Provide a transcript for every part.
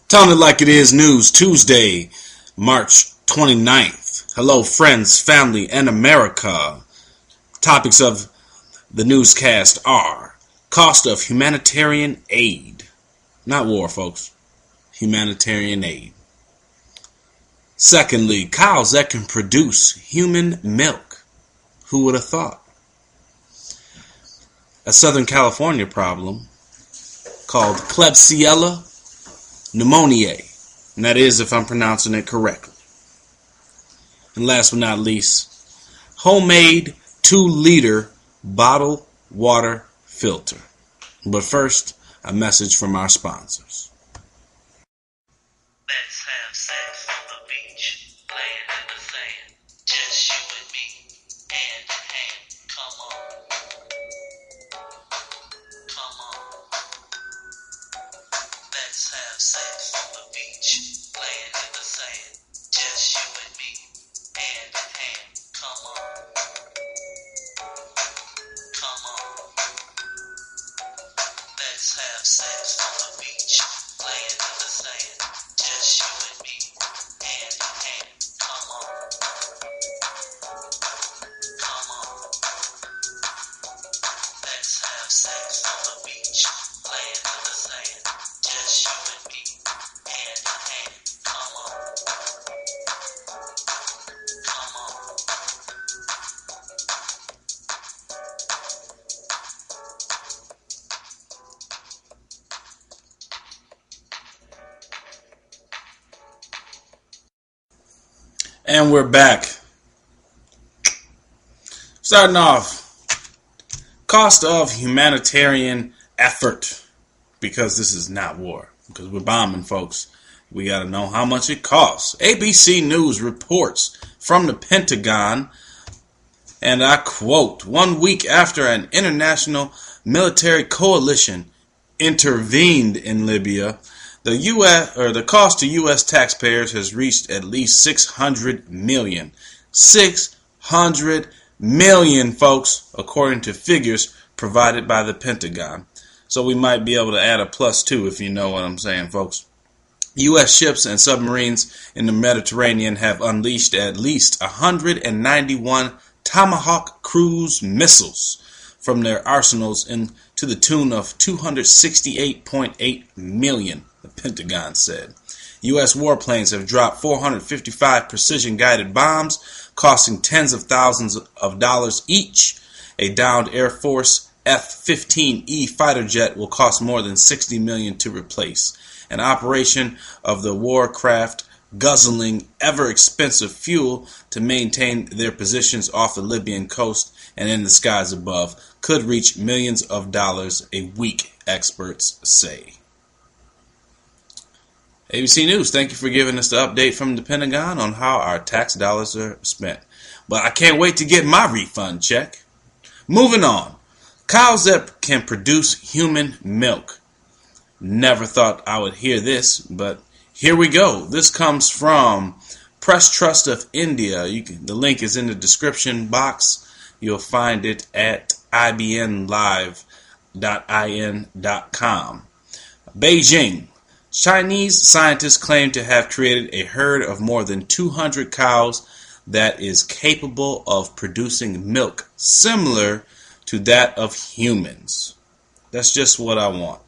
Telling it like it is news, Tuesday, March 29th. Hello, friends, family, and America. Topics of the newscast are cost of humanitarian aid. Not war, folks. Humanitarian aid. Secondly, cows that can produce human milk. Who would have thought? A Southern California problem called Klebsiella Pneumoniae. And that is if I'm pronouncing it correctly. And last but not least, homemade 2-liter bottled water filter. But first, a message from our sponsors. Let's have sex on the beach, laying in the sand, just you and me, hand in hand. Come on, come on. Let's have sex on the beach, laying in the sand, just you and me, hand in hand. Come on, come on. Let's have sex on the beach, laying in the sand, just you and me, hand in hand. Come on, come on. Let's have sex on the beach, laying in the sand, just you and me, hand in hand. Come on, come on. And we're back. Starting off, cost of humanitarian effort. Because this is not war. Because we're bombing, folks. We got to know how much it costs. ABC News reports from the Pentagon, and I quote, 1 week after an international military coalition intervened in Libya, the cost to U.S. taxpayers has reached at least $600 million. $600 million, folks, according to figures provided by the Pentagon. So we might be able to add a +2 if you know what I'm saying, folks. U.S. ships and submarines in the Mediterranean have unleashed at least 191 Tomahawk cruise missiles from their arsenals to the tune of $268.8 million, the Pentagon said. U.S. warplanes have dropped 455 precision-guided bombs, costing tens of thousands of dollars each. A downed Air Force F-15E fighter jet will cost more than $60 million to replace. An operation of the warcraft guzzling ever-expensive fuel to maintain their positions off the Libyan coast and in the skies above could reach millions of dollars a week, experts say. ABC News, thank you for giving us the update from the Pentagon on how our tax dollars are spent. But I can't wait to get my refund check. Moving on. Cows that can produce human milk. Never thought I would hear this, but here we go. This comes from Press Trust of India. The link is in the description box. You'll find it at ibnlive.in.com. Beijing. Chinese scientists claim to have created a herd of more than 200 cows that is capable of producing milk similar to that of humans. That's just what I want.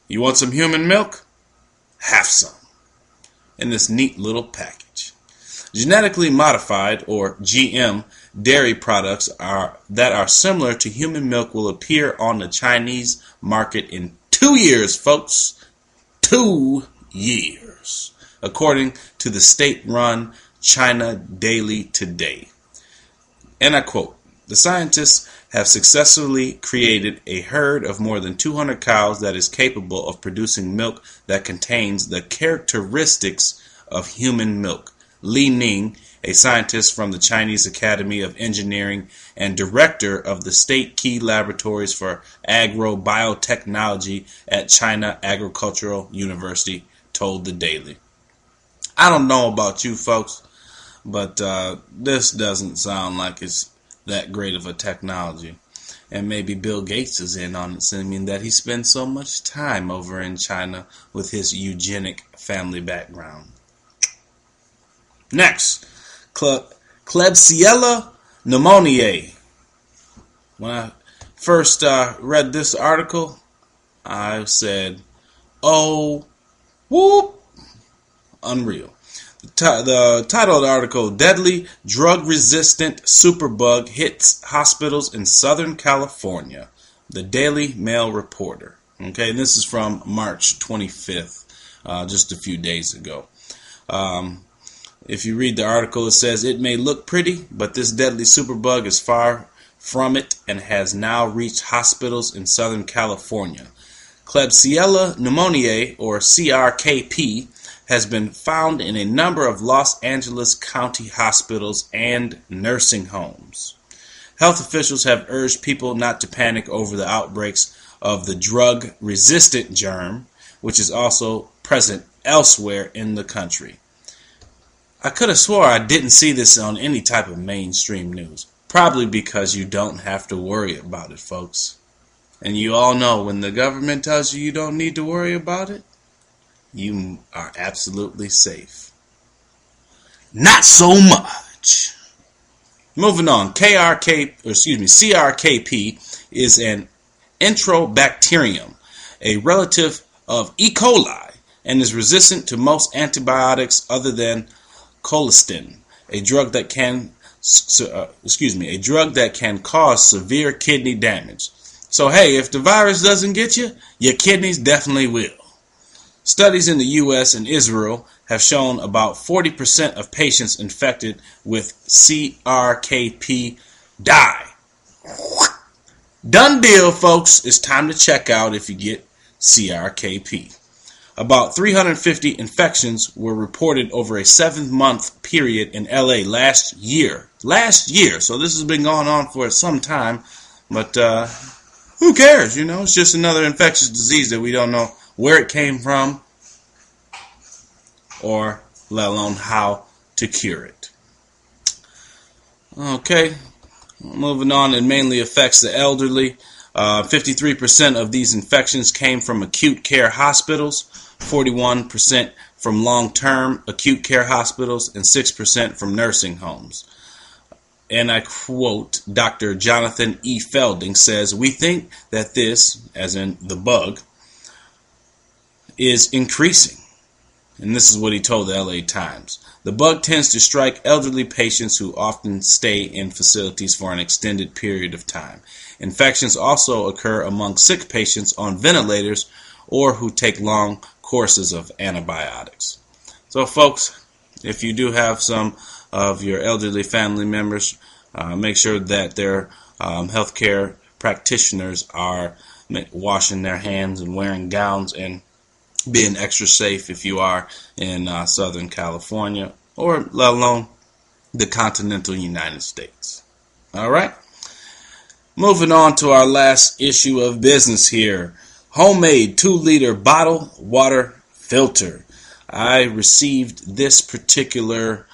You want some human milk? Have some. In this neat little package. Genetically modified, or GM, dairy products that are similar to human milk will appear on the Chinese market in 2 years, folks. 2 years. According to the state-run China Daily Today. And I quote, the scientists have successfully created a herd of more than 200 cows that is capable of producing milk that contains the characteristics of human milk. Li Ning, a scientist from the Chinese Academy of Engineering and director of the State Key Laboratories for Agrobiotechnology at China Agricultural University, told the Daily. I don't know about you folks, but this doesn't sound like it's that great of a technology. And maybe Bill Gates is in on it, saying that he spends so much time over in China with his eugenic family background. Next, Klebsiella Pneumoniae. When I first read this article, I said, oh, whoop, unreal. The title of the article, Deadly Drug-Resistant Superbug Hits Hospitals in Southern California. The Daily Mail Reporter. Okay, and this is from March 25th, just a few days ago. If you read the article, it says, it may look pretty, but this deadly superbug is far from it and has now reached hospitals in Southern California. Klebsiella Pneumoniae, or CRKP, has been found in a number of Los Angeles County hospitals and nursing homes. Health officials have urged people not to panic over the outbreaks of the drug-resistant germ, which is also present elsewhere in the country. I could have swore I didn't see this on any type of mainstream news. Probably because you don't have to worry about it, folks. And you all know when the government tells you don't need to worry about it, you are absolutely safe. Not so much. Moving on, CRKP is an enterobacterium, a relative of E. coli, and is resistant to most antibiotics other than colistin, a drug that can cause severe kidney damage. So hey, if the virus doesn't get you, your kidneys definitely will. Studies in the U.S. and Israel have shown about 40% of patients infected with CRKP die. Done deal, folks. It's time to check out if you get CRKP. About 350 infections were reported over a 7-month period in LA last year. So this has been going on for some time, but who cares? You know, it's just another infectious disease that we don't know where it came from, or let alone how to cure it. Okay, moving on, it mainly affects the elderly. 53% of these infections came from acute care hospitals, 41% from long-term acute care hospitals, and 6% from nursing homes. And I quote, Dr. Jonathan E. Felding says, we think that this, as in the bug, is increasing. And this is what he told the LA Times. The bug tends to strike elderly patients who often stay in facilities for an extended period of time. Infections also occur among sick patients on ventilators or who take long courses of antibiotics. So folks, if you do have some of your elderly family members, make sure that their healthcare practitioners are washing their hands and wearing gowns and being extra safe if you are in Southern California or let alone the continental United States. All right. Moving on to our last issue of business here. Homemade 2-liter bottle water filter. I received this particular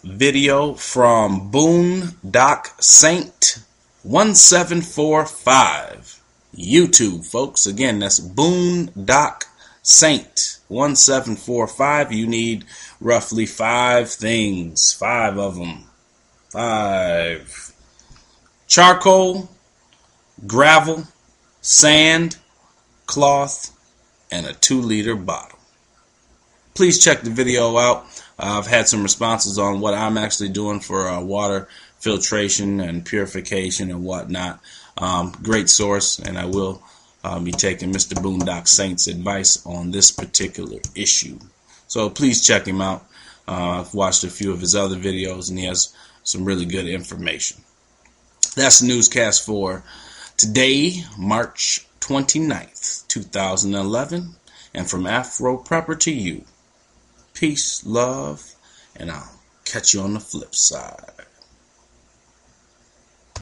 video from Boondock Saint 1745. YouTube, folks. Again, that's Boondock Saint 1745. You need roughly 5 things. 5 of them. 5. Charcoal, gravel, sand, cloth, and a 2-liter bottle. Please check the video out. I've had some responses on what I'm actually doing for water filtration and purification and whatnot. Great source, and I will be taking Mr. Boondock Saint's advice on this particular issue. So please check him out. I've watched a few of his other videos, and he has some really good information. That's the newscast for today, March 29th, 2011. And from Afro Prepper to you, peace, love, and I'll catch you on the flip side.